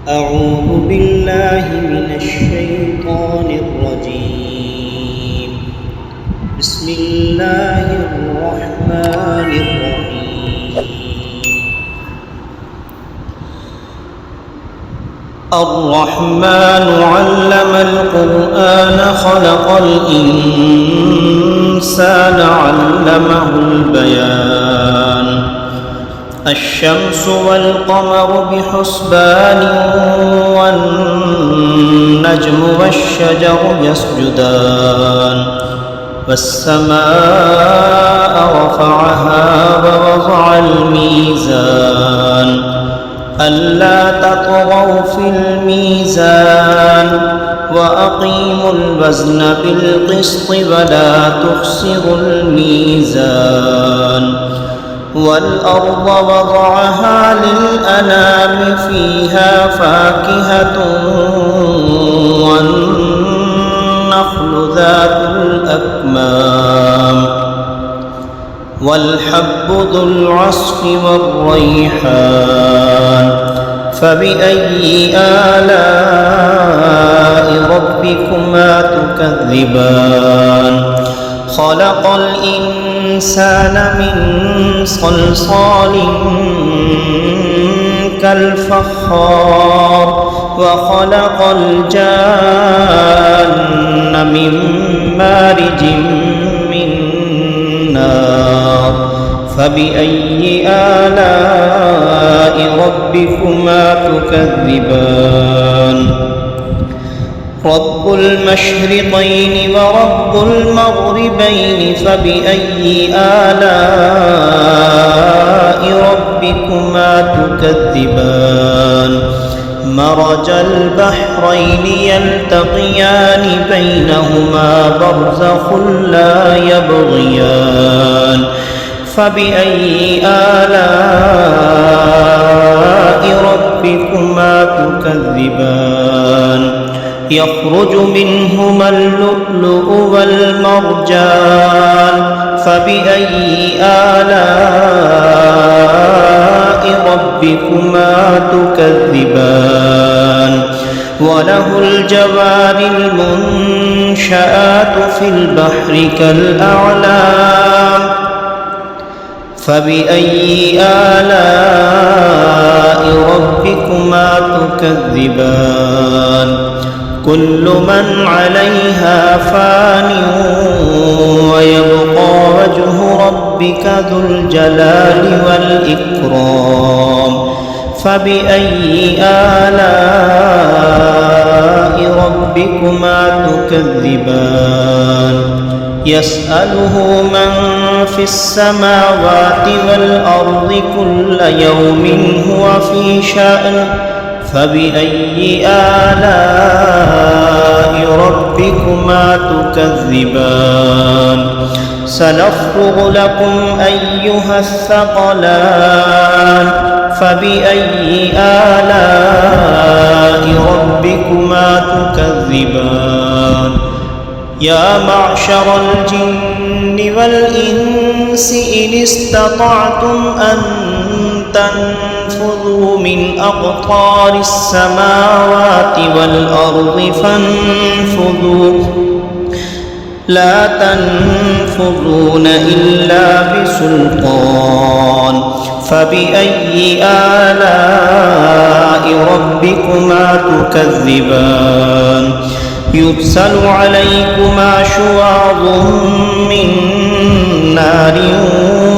أعوذ بالله من الشيطان الرجيم. بسم الله الرحمن الرحيم. الرحمن علم القرآن خلق الإنسان علمه البيان. الشمس والقمر بحسبان والنجم والشجر يسجدان. والسماء رفعها ووضع الميزان ألا تطغوا في الميزان وأقيموا الوزن بالقسط ولا تخسروا الميزان. والأرض وضعها للأنام فيها فاكهة والنخل ذات الأكمام والحب ذو العصف والريحان. فبأي آلاء ربكما تكذبان؟ خلق الإنسان من صلصال كالفخار وخلق الجان من مارج من نار. فبأي آلاء ربكما تكذبان؟ رب المشرقين ورب المغربين فبأي آلاء ربكما تكذبان؟ مرج البحرين يلتقيان بينهما برزخ لا يبغيان. فبأي آلاء ربكما تكذبان؟ يخرج منهما اللؤلؤ والمرجان. فبأي آلاء ربكما تكذبان؟ وله الجوار المنشآت في البحر كالأعلام. فبأي آلاء ربكما تكذبان؟ كل من عليها فان ويبقى وجه ربك ذو الجلال والإكرام. فبأي آلاء ربكما تكذبان؟ يسأله من في السماوات والأرض كل يوم هو في شأن. فبأي آلاء ربكما تكذبان؟ سنفرغ لكم أيها الثقلان. فبأي آلاء ربكما تكذبان؟ يا معشر الجن والإنس إن استطعتم أن تنفذوا من أقطار السماوات والأرض فانفذوا لا تنفذون إلا بسلطان. فبأي آلاء ربكما تكذبان؟ يرسل عليكما شواظ من نار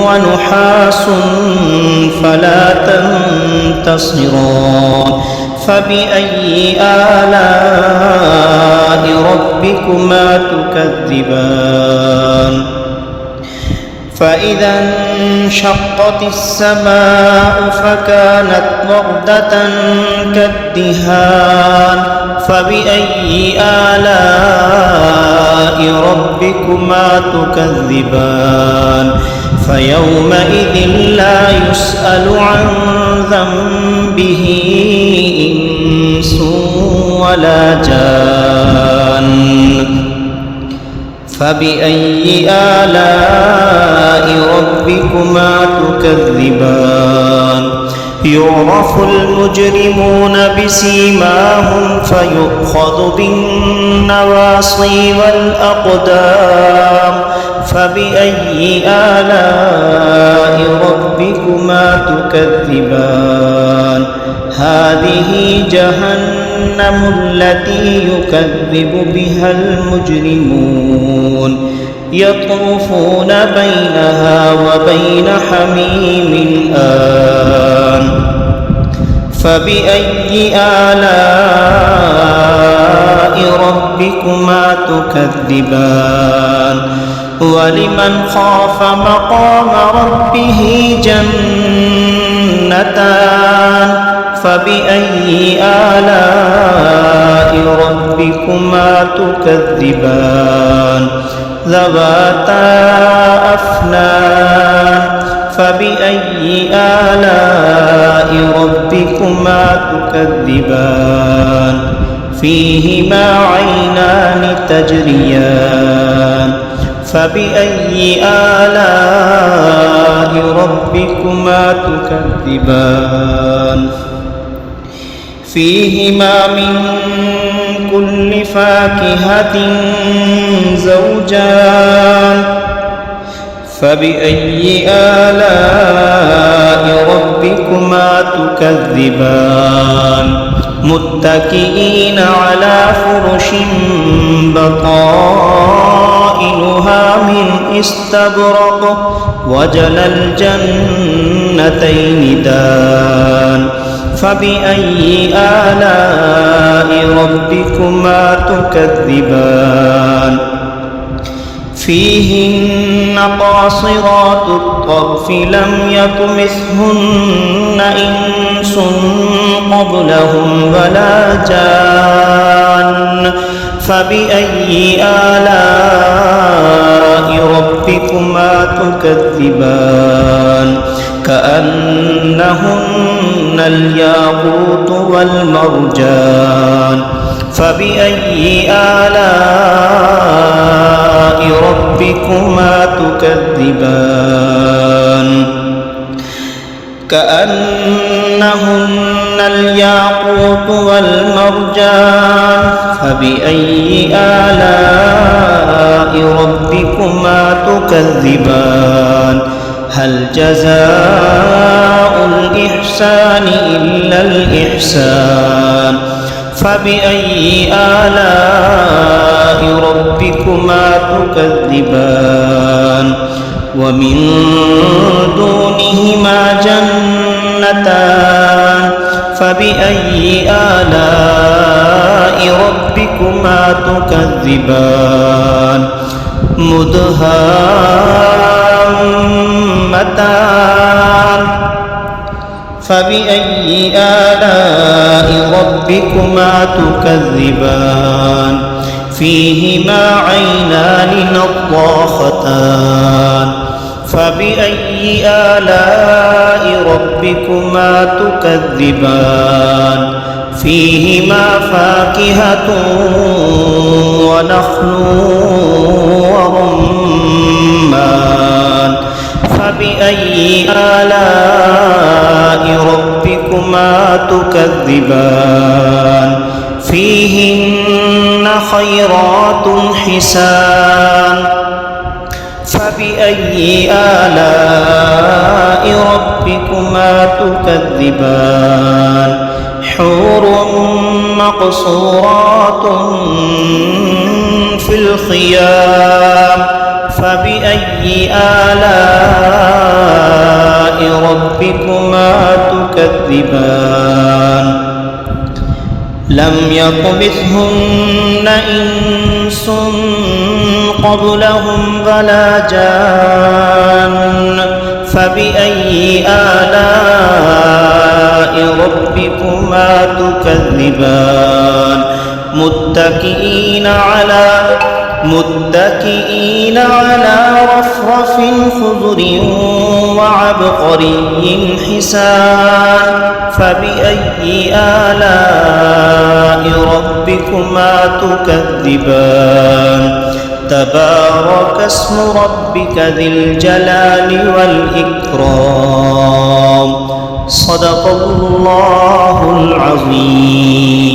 ونحاس فلا تنتصران. فبأي آلاء ربكما تكذبان؟ فإذا انشقت السماء فكانت وردة كالدهان. فبأي آلاء ربكما تكذبان؟ فيومئذ لا يسأل عن ذنبه إنس ولا جان. فبأي آلاء ربكما تكذبان؟ يعرف المجرمون بسيماهم فيؤخذ بالنواصي والأقدام فبأي آلاء ربكما تكذبان هذه جهنم التي يكذب بها المجرمون يطوفون بينها وبين حميم آن فبأي آلاء ربكما تكذبان ولمن خاف مقام ربه جنتان فبأي آلاء ربكما تكذبان ذواتا أفنان فبأي آلاء ربكما تكذبان فيهما عينان تجريان فبأي آلاء ربكما تكذبان فيهما من كل فاكهة زوجان فبأي آلاء ربكما تكذبان متكئين على فرش بطائنها من استبرق وجنى الجنتين دان فبأي آلاء ربكما تكذبان فيهن قاصرات الطرف لم يطمثهن إنس قبلهم ولا جان فبأي آلاء ربكما تكذبان كأنهن الياقوت والمرجان فبأي آلاء ربكما تكذبان كأنهن الياقوت والمرجان فبأي آلاء ربكما تكذبان هل جزاء الإحسان إلا الإحسان فبأي آلاء ربكما تكذبان ومن دونهما جنتان فبأي آلاء ربكما تكذبان مدهامتان فبأي آلاء ربكما تكذبان فيهما عينان نضاختان فبأي آلاء ربكما تكذبان فيهما فاكهة ونخل ورمان فبأي آلاء ربكما تكذبان فيهن خيرات حسان فبأي آلاء ربكما تكذبان حور مقصورات في الخيام فبأي آلاء ربكما تكذبان لم يطمثهن إنس قبلهم ولا جان فبأي آلاء ربكما تكذبان متكئين على رفرف خضر وعبقري حسان فبأي آلاء ربكما تكذبان تبارك اسم ربك ذي الجلال والإكرام صدق الله العظيم.